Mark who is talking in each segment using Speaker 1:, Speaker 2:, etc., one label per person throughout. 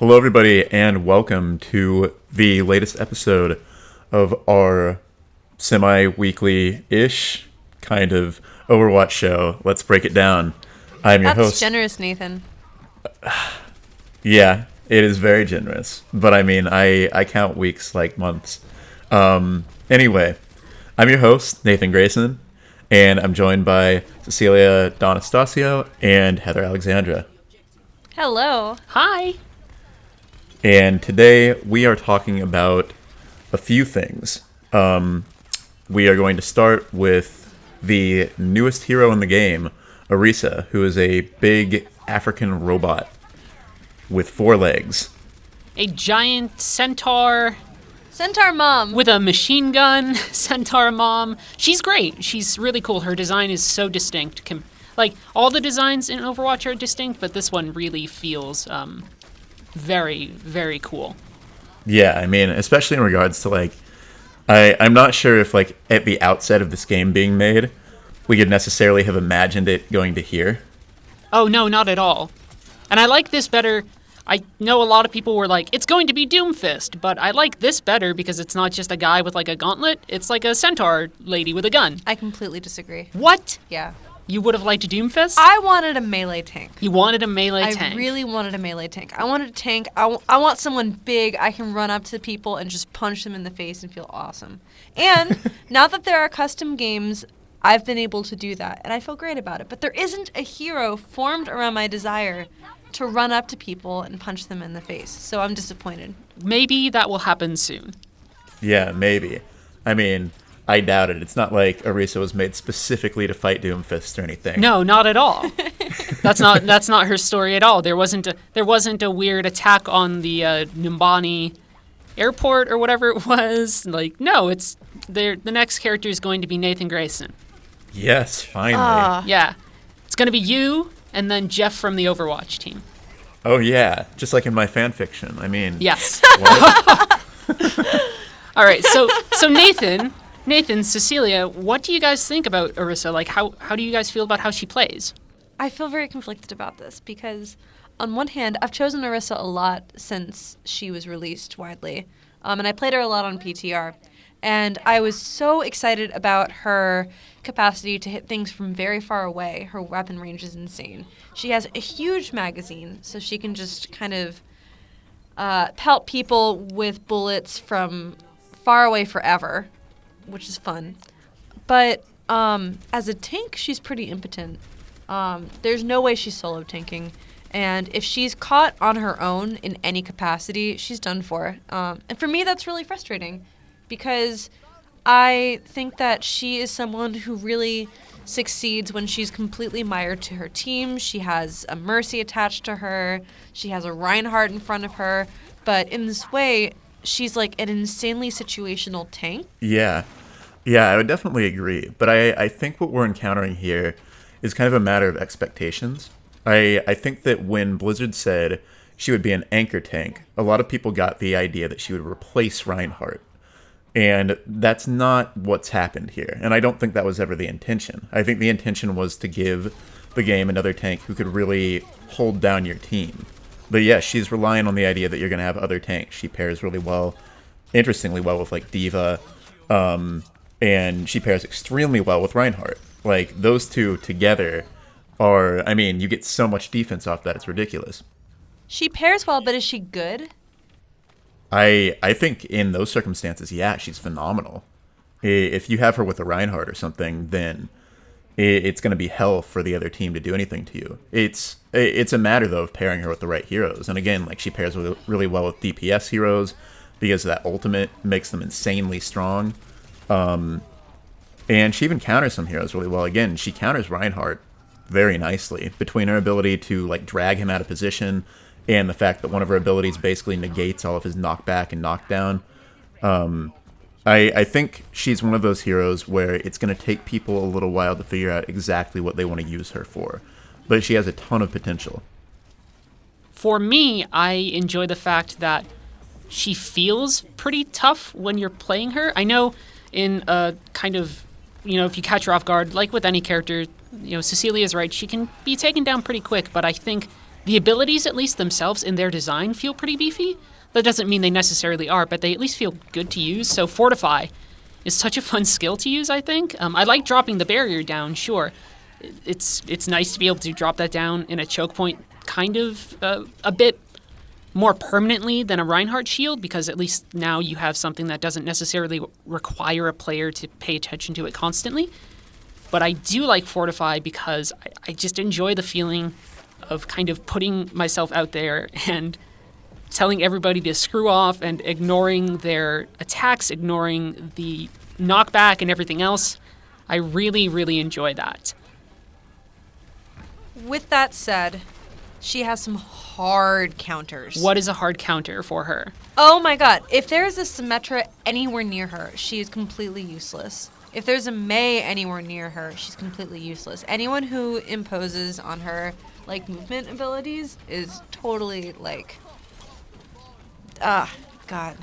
Speaker 1: Hello, everybody, and welcome to the latest episode of our semi-weekly-ish kind of Overwatch show. Let's break it down. I'm your host.
Speaker 2: That's generous, Nathan.
Speaker 1: Yeah, it is very generous, but I mean, I count weeks like months. Anyway, I'm your host, Nathan Grayson, and I'm joined by Cecilia Donastasio and Heather Alexandra.
Speaker 2: Hello.
Speaker 3: Hi.
Speaker 1: And today we are talking about a few things. We are going to start with the newest hero in the game, Orisa, who is a big African robot with 4 legs.
Speaker 3: A giant centaur
Speaker 2: Centaur Mom.
Speaker 3: with a machine gun. Centaur mom. She's great. She's really cool. Her design is so distinct. Like, all the designs in Overwatch are distinct, but this one really feels very, very cool.
Speaker 1: Yeah, I mean, especially in regards to, like, I'm not sure if, like, at the outset of this game being made, we could necessarily have imagined it going to here.
Speaker 3: Oh, no, not at all. And I like this better. I know a lot of people were like, it's going to be Doomfist, but I like this better because it's not just a guy with, like, a gauntlet. It's like a centaur lady with a gun.
Speaker 2: I completely disagree.
Speaker 3: What?
Speaker 2: Yeah.
Speaker 3: You would have liked a Doomfist?
Speaker 2: I wanted a melee tank.
Speaker 3: You wanted a melee tank.
Speaker 2: I really wanted a melee tank. I wanted a tank. I want someone big I can run up to people and just punch them in the face and feel awesome. And now that there are custom games, I've been able to do that, and I feel great about it. But there isn't a hero formed around my desire to run up to people and punch them in the face. So I'm disappointed.
Speaker 3: Maybe that will happen soon.
Speaker 1: Yeah, maybe. I mean, I doubt it. It's not like Orisa was made specifically to fight Doomfist or anything.
Speaker 3: No, not at all. That's not her story at all. There wasn't a weird attack on the Numbani airport or whatever it was. Like, no, it's the next character is going to be Nathan Grayson.
Speaker 1: Yes, finally.
Speaker 3: Yeah, it's going to be you and then Jeff from the Overwatch team.
Speaker 1: Oh, yeah. Just like in my fan fiction. I mean...
Speaker 3: Yes.
Speaker 1: What?
Speaker 3: All right, so Nathan, Cecilia, what do you guys think about Orisa? Like, how do you guys feel about how she plays?
Speaker 2: I feel very conflicted about this because, on one hand, I've chosen Orisa a lot since she was released widely, and I played her a lot on PTR, and I was so excited about her capacity to hit things from very far away. Her weapon range is insane. She has a huge magazine, so she can just kind of pelt people with bullets from far away forever, which is fun. But as a tank, she's pretty impotent. There's no way she's solo tanking. And if she's caught on her own in any capacity, she's done for. And for me, that's really frustrating because I think that she is someone who really succeeds when she's completely mired to her team. She has a Mercy attached to her. She has a Reinhardt in front of her. But in this way, she's like an insanely situational tank.
Speaker 1: Yeah. Yeah, I would definitely agree. But I think what we're encountering here is kind of a matter of expectations. I think that when Blizzard said she would be an anchor tank, a lot of people got the idea that she would replace Reinhardt. And that's not what's happened here. And I don't think that was ever the intention. I think the intention was to give the game another tank who could really hold down your team. But yeah, she's relying on the idea that you're going to have other tanks. She pairs really well, interestingly well with like D.Va, and she pairs extremely well with Reinhardt. Like, those two together are, I mean, you get so much defense off that, it's ridiculous.
Speaker 2: She pairs well, but is she good?
Speaker 1: I think in those circumstances, yeah, she's phenomenal. If you have her with a Reinhardt or something, then it's going to be hell for the other team to do anything to you. It's a matter, though, of pairing her with the right heroes. And again, like, she pairs really well with DPS heroes because that ultimate makes them insanely strong. And she even counters some heroes really well. Again, she counters Reinhardt very nicely between her ability to, like, drag him out of position and the fact that one of her abilities basically negates all of his knockback and knockdown. I think she's one of those heroes where it's going to take people a little while to figure out exactly what they want to use her for. But she has a ton of potential.
Speaker 3: For me, I enjoy the fact that she feels pretty tough when you're playing her. I know in a kind of, if you catch her off guard, like with any character, Cecilia's right, she can be taken down pretty quick, but I think The abilities, at least themselves in their design, feel pretty beefy. That doesn't mean they necessarily are, but they at least feel good to use. So Fortify is such a fun skill to use, I think. I like dropping the barrier down, sure. It's nice to be able to drop that down in a choke point kind of a bit more permanently than a Reinhardt shield, because at least now you have something that doesn't necessarily require a player to pay attention to it constantly. But I do like Fortify because I just enjoy the feeling of kind of putting myself out there and telling everybody to screw off and ignoring their attacks, ignoring the knockback and everything else. I really, really enjoy that.
Speaker 2: With that said, she has some hard counters.
Speaker 3: What is a hard counter for her?
Speaker 2: Oh my god. If there is a Symmetra anywhere near her, she is completely useless. If there's a Mei anywhere near her, she's completely useless. Anyone who imposes on her, like, movement abilities is totally, like... God.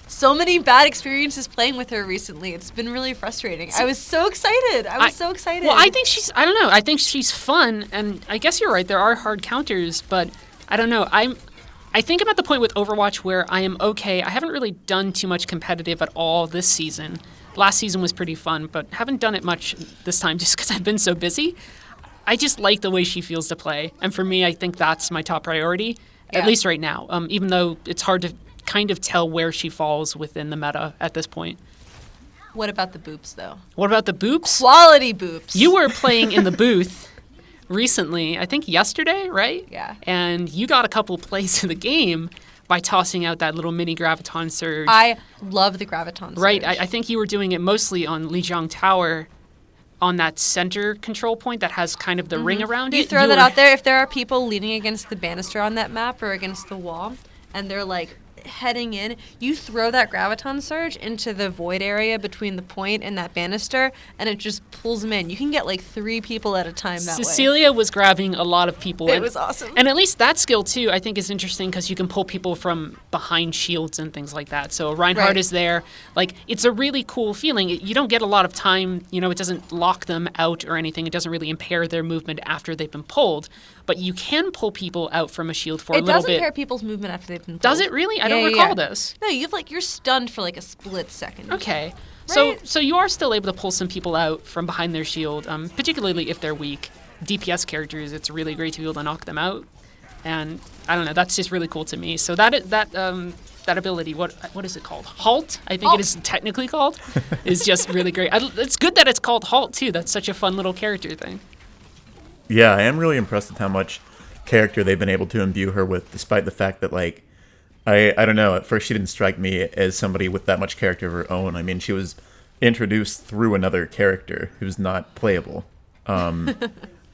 Speaker 2: So many bad experiences playing with her recently. It's been really frustrating. I was so excited. I was so excited.
Speaker 3: Well, I think I don't know. I think she's fun, and I guess you're right. There are hard counters, but I don't know. I think I'm at the point with Overwatch where I am okay. I haven't really done too much competitive at all this season. Last season was pretty fun, but haven't done it much this time just because I've been so busy. I just like the way she feels to play, and for me, I think that's my top priority, at least right now, even though it's hard to kind of tell where she falls within the meta at this point.
Speaker 2: What about the boops, though?
Speaker 3: What about the boops?
Speaker 2: Quality boops.
Speaker 3: You were playing in the booth recently, I think yesterday, right?
Speaker 2: Yeah.
Speaker 3: And you got a couple plays in the game by tossing out that little mini Graviton Surge.
Speaker 2: I love the Graviton Surge.
Speaker 3: Right. I think you were doing it mostly on Lijiang Tower on that center control point that has kind of the ring around it.
Speaker 2: You throw that out there. If there are people leaning against the banister on that map or against the wall, and they're like heading in, you throw that Graviton Surge into the void area between the point and that banister, and it just pulls them in. You can get like 3 people at a time that way.
Speaker 3: Cecilia was grabbing a lot of people.
Speaker 2: It was awesome.
Speaker 3: And at least that skill, too, I think is interesting because you can pull people from behind shields and things like that. So Reinhardt is there. Like, it's a really cool feeling. You don't get a lot of time. You know, it doesn't lock them out or anything. It doesn't really impair their movement after they've been pulled. But you can pull people out from a shield for a little bit.
Speaker 2: It doesn't impair people's movement after they've been pulled.
Speaker 3: Does it really? I don't recall this.
Speaker 2: No, you're stunned for like a split second.
Speaker 3: Okay.
Speaker 2: Right?
Speaker 3: So you are still able to pull some people out from behind their shield, particularly if they're weak. DPS characters, it's really great to be able to knock them out. And I don't know, that's just really cool to me. So that ability, what is it called? Halt, I think it is technically called, is just really great. It's good that it's called Halt, too. That's such a fun little character thing.
Speaker 1: Yeah, I am really impressed with how much character they've been able to imbue her with, despite the fact that, like, I don't know, at first she didn't strike me as somebody with that much character of her own. I mean, she was introduced through another character who's not playable. But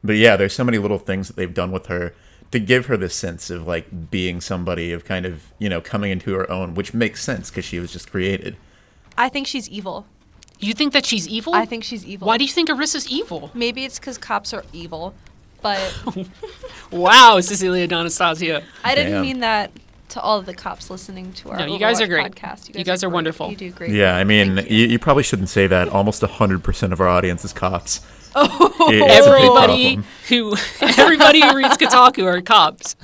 Speaker 1: yeah, there's so many little things that they've done with her to give her this sense of, like, being somebody, of kind of, you know, coming into her own, which makes sense because she was just created.
Speaker 2: I think she's evil.
Speaker 3: You think that she's evil?
Speaker 2: I think she's evil.
Speaker 3: Why do you think Orisa's evil?
Speaker 2: Maybe it's because cops are evil, but...
Speaker 3: Wow, Cecilia D'Anastasio.
Speaker 2: I didn't
Speaker 1: Damn.
Speaker 2: mean that to all of the cops listening to our
Speaker 3: No, you guys
Speaker 2: Overwatch
Speaker 3: are great.
Speaker 2: podcast.
Speaker 3: You guys are
Speaker 2: great.
Speaker 3: wonderful.
Speaker 2: You do great.
Speaker 1: Yeah, I mean,
Speaker 2: Thank you.
Speaker 1: you probably shouldn't say that. Almost 100% of our audience is cops.
Speaker 2: Oh,
Speaker 1: It's a big
Speaker 3: Everybody who reads Kotaku are cops.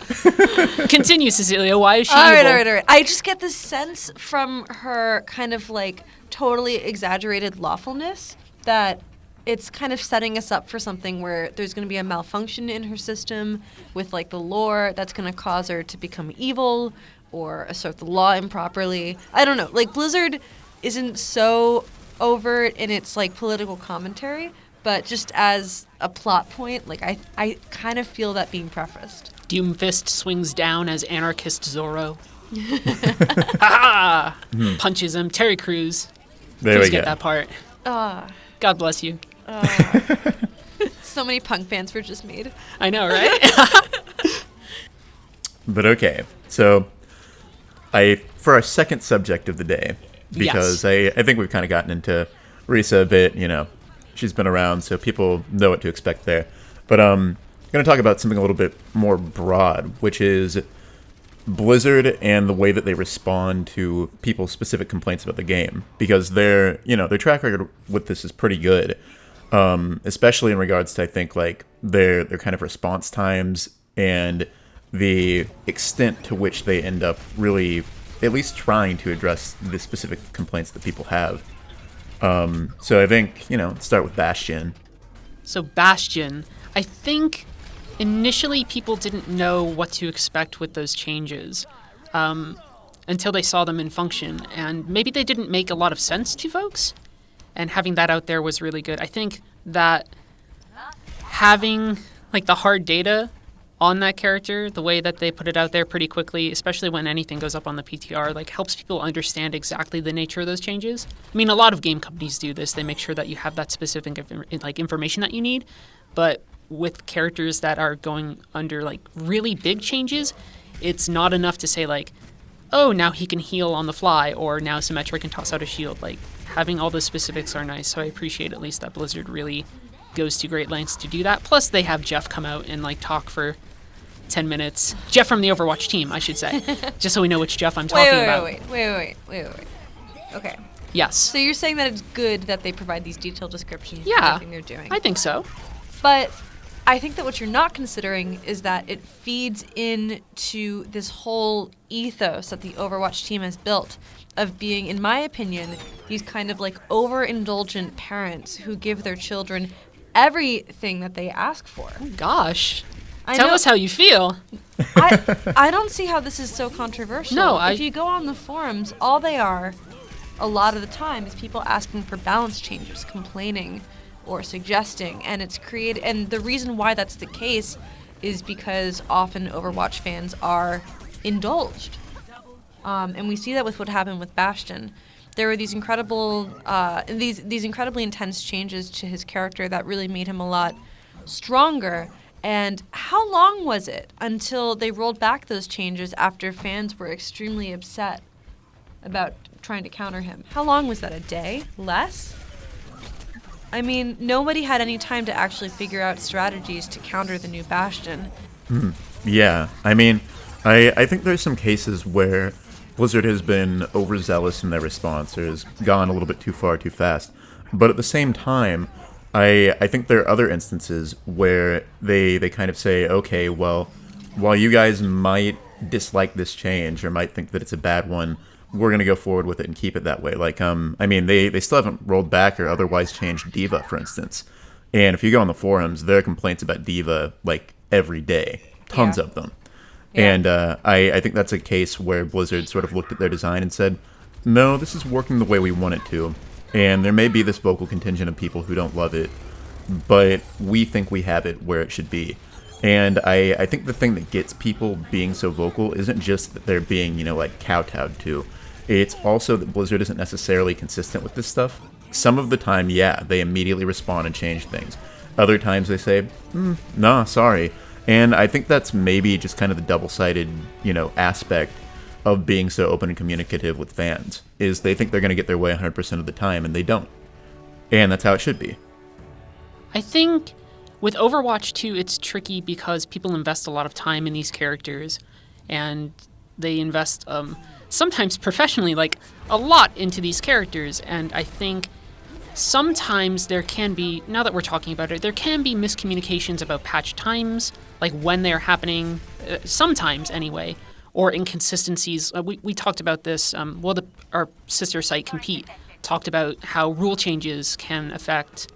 Speaker 3: Continue, Cecilia. Why is she
Speaker 2: all
Speaker 3: evil?
Speaker 2: right. I just get this sense from her kind of like totally exaggerated lawfulness that it's kind of setting us up for something where there's going to be a malfunction in her system with like the lore that's going to cause her to become evil or assert the law improperly. I don't know. Like Blizzard isn't so overt in its like political commentary, but just as a plot point, like I kind of feel that being prefaced.
Speaker 3: Doomfist swings down as anarchist Zorro. Ha! Punches him. Terry Crews.
Speaker 1: There
Speaker 3: Please
Speaker 1: we
Speaker 3: get
Speaker 1: go.
Speaker 3: that part.
Speaker 2: Ah,
Speaker 3: God bless you.
Speaker 2: so many punk bands were just made.
Speaker 3: I know, right?
Speaker 1: But okay, so for our second subject of the day, because I think we've kind of gotten into Orisa a bit, you know, she's been around, so people know what to expect there. But I'm going to talk about something a little bit more broad, which is Blizzard and the way that they respond to people's specific complaints about the game, because their track record with this is pretty good, especially in regards to, I think, like their kind of response times and the extent to which they end up really at least trying to address the specific complaints that people have. So I think, start with Bastion.
Speaker 3: So Bastion, I think initially people didn't know what to expect with those changes until they saw them in function. And maybe they didn't make a lot of sense to folks. And having that out there was really good. I think that having the hard data on that character, the way that they put it out there pretty quickly, especially when anything goes up on the PTR, helps people understand exactly the nature of those changes. I mean, a lot of game companies do this. They make sure that you have that specific information that you need. But with characters that are going under really big changes, it's not enough to say oh, now he can heal on the fly, or now Symmetra can toss out a shield. Having all those specifics are nice. So I appreciate at least that Blizzard really goes to great lengths to do that. Plus, they have Jeff come out and talk for 10 minutes. Jeff from the Overwatch team, I should say, just so we know which Jeff I'm talking about.
Speaker 2: Wait. Okay.
Speaker 3: Yes.
Speaker 2: So you're saying that it's good that they provide these detailed descriptions of everything they're doing.
Speaker 3: I think so.
Speaker 2: But I think that what you're not considering is that it feeds into this whole ethos that the Overwatch team has built of being, in my opinion, these kind of overindulgent parents who give their children everything that they ask for.
Speaker 3: Oh, gosh. Tell us how you feel.
Speaker 2: I don't see how this is so controversial.
Speaker 3: No,
Speaker 2: if you go on the forums, all they are, a lot of the time, is people asking for balance changes, complaining, or suggesting, and it's created. And the reason why that's the case is because often Overwatch fans are indulged, and we see that with what happened with Bastion. There were these incredible, these incredibly intense changes to his character that really made him a lot stronger. And how long was it until they rolled back those changes after fans were extremely upset about trying to counter him? How long was that? A day? Less? I mean, nobody had any time to actually figure out strategies to counter the new Bastion.
Speaker 1: Yeah, I mean, I think there's some cases where Blizzard has been overzealous in their response, or has gone a little bit too far too fast. But at the same time, I think there are other instances where they kind of say, okay, well, while you guys might dislike this change or might think that it's a bad one, we're going to go forward with it and keep it that way. They still haven't rolled back or otherwise changed D.Va, for instance. And if you go on the forums, there are complaints about D.Va, every day. Tons of them. Yeah. And I think that's a case where Blizzard sort of looked at their design and said, no, this is working the way we want it to. And there may be this vocal contingent of people who don't love it, but we think we have it where it should be. And I think the thing that gets people being so vocal isn't just that they're being, kowtowed to. It's also that Blizzard isn't necessarily consistent with this stuff. Some of the time, yeah, they immediately respond and change things. Other times they say, nah, sorry. And I think that's maybe just kind of the double-sided, aspect of being so open and communicative with fans, is they think they're going to get their way 100% of the time, and they don't. And that's how it should be.
Speaker 3: I think with Overwatch 2, it's tricky because people invest a lot of time in these characters, and they invest sometimes professionally, a lot into these characters. And I think sometimes there can be, now that we're talking about it, there can be miscommunications about patch times, when they're happening, sometimes anyway, or inconsistencies. We talked about this, our sister site, Compete, talked about how rule changes can affect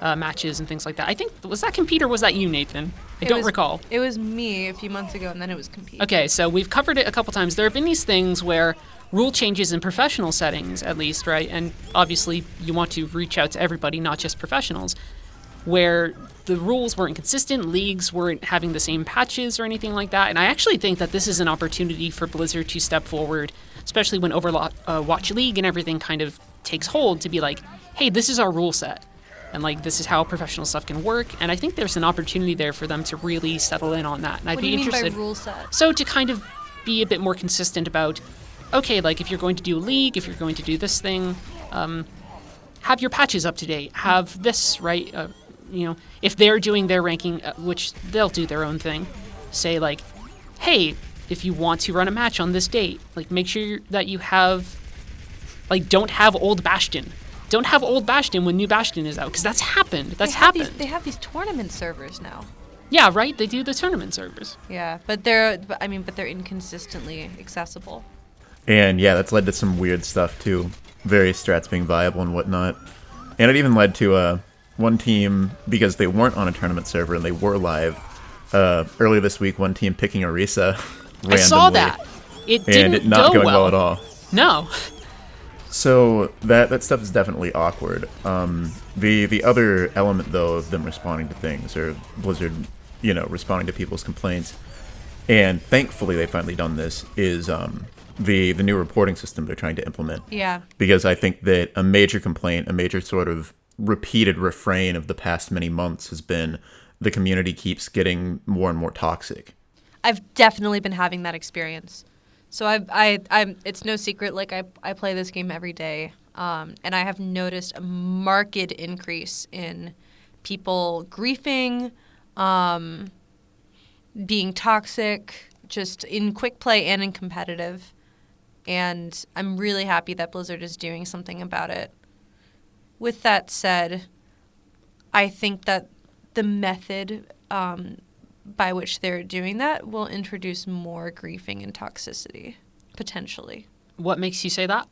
Speaker 3: matches and things like that. I think, was that Compete or was that you, Nathan? I don't recall.
Speaker 2: It was me a few months ago, and then it was Compete.
Speaker 3: Okay, so we've covered it a couple times. There have been these things where rule changes in professional settings, at least, right? And obviously you want to reach out to everybody, not just professionals, where the rules weren't consistent, leagues weren't having the same patches or anything like that. And I actually think that this is an opportunity for Blizzard to step forward, especially when Overwatch League and everything kind of takes hold, to be like, hey, this is our rule set. And this is how professional stuff can work. And I think there's an opportunity there for them to really settle in on that. And I'd be interested.
Speaker 2: What do you mean by rule set?
Speaker 3: So to kind of be a bit more consistent about, okay, if you're going to do a league, if you're going to do this thing, have your patches up to date. Have this, right? If they're doing their ranking, which they'll do their own thing, say hey, if you want to run a match on this date, make sure that you have, don't have old Bastion. Don't have old Bastion when new Bastion is out, because that's happened. That's happened.
Speaker 2: They have these tournament servers now.
Speaker 3: Yeah, right. They do the tournament servers.
Speaker 2: Yeah, but they're inconsistently accessible.
Speaker 1: And yeah, that's led to some weird stuff too. Various strats being viable and whatnot. And it even led to one team, because they weren't on a tournament server and they were live, earlier this week, one team picking Orisa randomly.
Speaker 3: I saw that. It didn't
Speaker 1: and it not
Speaker 3: go
Speaker 1: going well at all.
Speaker 3: No.
Speaker 1: So that stuff is definitely awkward. The other element, though, of them responding to things, or Blizzard, responding to people's complaints, and thankfully they finally done this, is the new reporting system they're trying to implement.
Speaker 2: Yeah.
Speaker 1: Because I think that a major complaint, a major sort of repeated refrain of the past many months has been the community keeps getting more and more toxic.
Speaker 2: I've definitely been having that experience. So I'm it's no secret, like I play this game every day, and I have noticed a marked increase in people griefing, being toxic, just in quick play and in competitive. And I'm really happy that Blizzard is doing something about it. With that said, I think that the method by which they're doing that will introduce more griefing and toxicity, potentially.
Speaker 3: What makes you say that?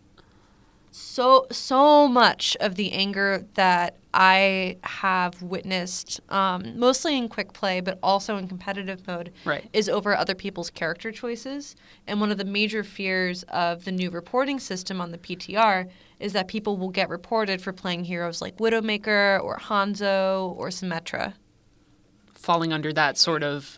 Speaker 2: So much of the anger that I have witnessed, mostly in quick play, but also in competitive mode,
Speaker 3: Right.
Speaker 2: is over other people's character choices. And one of the major fears of the new reporting system on the PTR is that people will get reported for playing heroes like Widowmaker or Hanzo or Symmetra.
Speaker 3: Falling under that sort of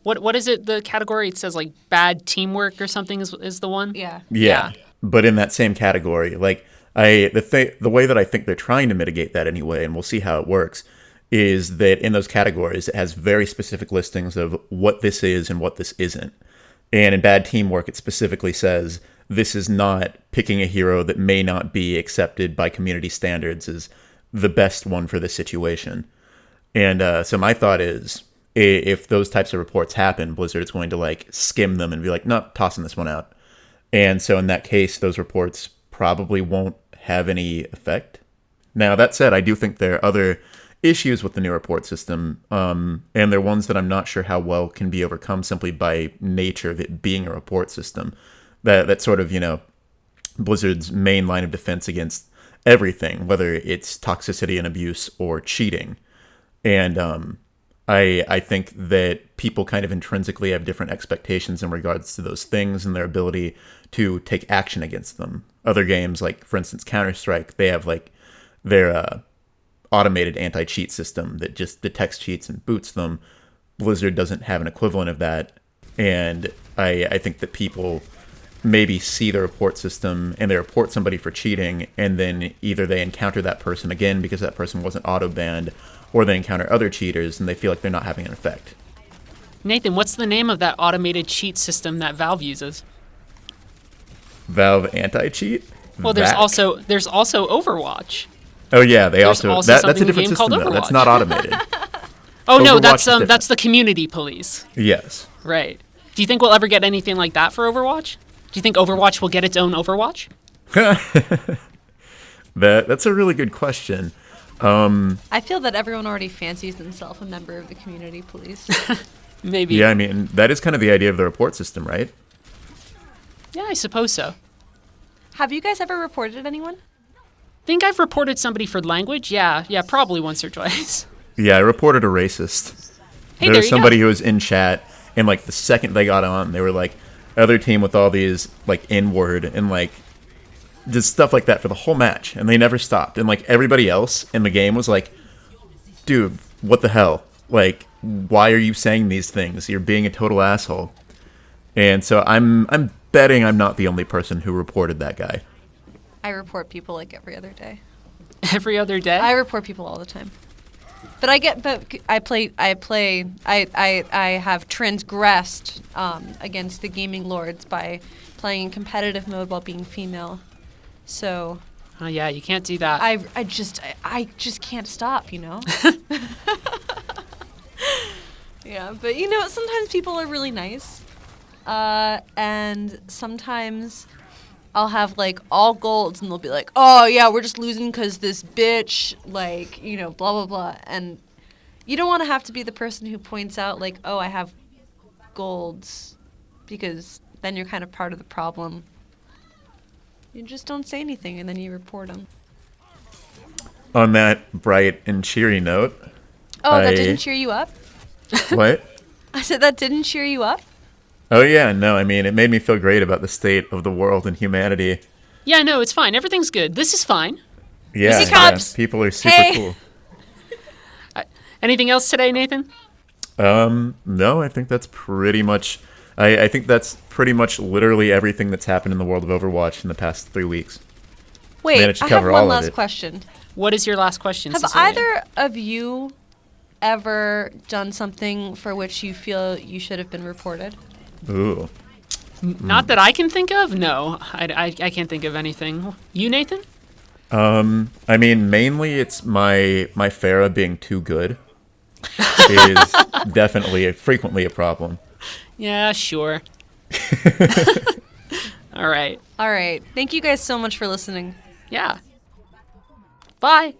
Speaker 3: what is it, the category? It says like bad teamwork or something is the one?
Speaker 2: Yeah.
Speaker 1: Yeah. But in that same category, like the way that I think they're trying to mitigate that anyway, and we'll see how it works, is that in those categories it has very specific listings of what this is and what this isn't. And in bad teamwork, it specifically says this is not picking a hero that may not be accepted by community standards as the best one for the situation. And so my thought is, if those types of reports happen, Blizzard is going to like skim them and be like, nope, tossing this one out. And so in that case, those reports probably won't have any effect. Now, that said, I do think there are other issues with the new report system, and they're ones that I'm not sure how well can be overcome simply by nature of it being a report system. That sort of, Blizzard's main line of defense against everything, whether it's toxicity and abuse or cheating. And I think that people kind of intrinsically have different expectations in regards to those things and their ability to take action against them. Other games, like, for instance, Counter-Strike, they have, like, their automated anti-cheat system that just detects cheats and boots them. Blizzard doesn't have an equivalent of that. And I think that people maybe see the report system and they report somebody for cheating, and then either they encounter that person again because that person wasn't auto-banned, or they encounter other cheaters and they feel like they're not having an effect.
Speaker 3: Nathan, what's the name of that automated cheat system that Valve uses?
Speaker 1: Valve anti-cheat?
Speaker 3: Well, there's
Speaker 1: VAC?
Speaker 3: also Overwatch.
Speaker 1: Oh yeah, they
Speaker 3: There's also
Speaker 1: that's a
Speaker 3: something in
Speaker 1: different
Speaker 3: game called
Speaker 1: system though. That's
Speaker 3: Overwatch.
Speaker 1: not automated.
Speaker 3: Oh no,
Speaker 1: Overwatch
Speaker 3: that's
Speaker 1: is different.
Speaker 3: that's the community police.
Speaker 1: Yes.
Speaker 3: Right. Do you think we'll ever get anything like that for Overwatch? Do you think Overwatch will get its own Overwatch?
Speaker 1: That's a really good question.
Speaker 2: I feel that everyone already fancies themselves a member of the community police.
Speaker 3: Maybe.
Speaker 1: Yeah, I mean, that is kind of the idea of the report system, right?
Speaker 3: Yeah, I suppose so.
Speaker 2: Have you guys ever reported anyone?
Speaker 3: Think I've reported somebody for language? Yeah, probably once or twice.
Speaker 1: Yeah, I reported a racist.
Speaker 3: Hey,
Speaker 1: There
Speaker 3: there
Speaker 1: was
Speaker 3: you
Speaker 1: somebody
Speaker 3: go.
Speaker 1: who was in chat, and like the second they got on, they were like, other team with all these like N-word and like just stuff like that for the whole match, and they never stopped. And like everybody else in the game was like, dude, what the hell? Like, why are you saying these things? You're being a total asshole. And so I'm betting I'm not the only person who reported that guy.
Speaker 2: I report people like every other day.
Speaker 3: Every other day?
Speaker 2: I report people all the time. But I have transgressed against the gaming lords by playing in competitive mode while being female. So
Speaker 3: Oh yeah, you can't do that.
Speaker 2: I just can't stop, Yeah, but sometimes people are really nice. And sometimes I'll have like all golds and they'll be like, oh yeah, we're just losing because this bitch, like, blah, blah, blah. And You don't want to have to be the person who points out, like, oh, I have golds, because then you're kind of part of the problem. You just don't say anything, and then you report them.
Speaker 1: On that bright and cheery note,
Speaker 2: Oh, that
Speaker 1: I-
Speaker 2: didn't cheer you up?
Speaker 1: what?
Speaker 2: I said that didn't cheer you up?
Speaker 1: Oh yeah, no, I mean, it made me feel great about the state of the world and humanity.
Speaker 3: Yeah, no, it's fine. Everything's good. This is fine.
Speaker 1: Yeah,
Speaker 2: Easy cops.
Speaker 1: people are super
Speaker 2: Hey.
Speaker 1: cool.
Speaker 3: Anything else today, Nathan?
Speaker 1: No, I think that's pretty much. I think that's pretty much literally everything that's happened in the world of Overwatch in the past 3 weeks.
Speaker 2: Wait,
Speaker 1: Managed to
Speaker 2: I have
Speaker 1: cover
Speaker 2: one
Speaker 1: all of
Speaker 2: last
Speaker 1: it.
Speaker 2: question.
Speaker 3: What is your last question,
Speaker 2: Have
Speaker 3: Cecilia?
Speaker 2: either of you ever done something for which you feel you should have been reported?
Speaker 1: Ooh.
Speaker 3: Not that I can think of. No, I can't think of anything. You, Nathan?
Speaker 1: I mean, mainly it's my Pharah being too good is definitely frequently a problem.
Speaker 3: Yeah, sure. All right.
Speaker 2: All right. Thank you guys so much for listening.
Speaker 3: Yeah. Bye.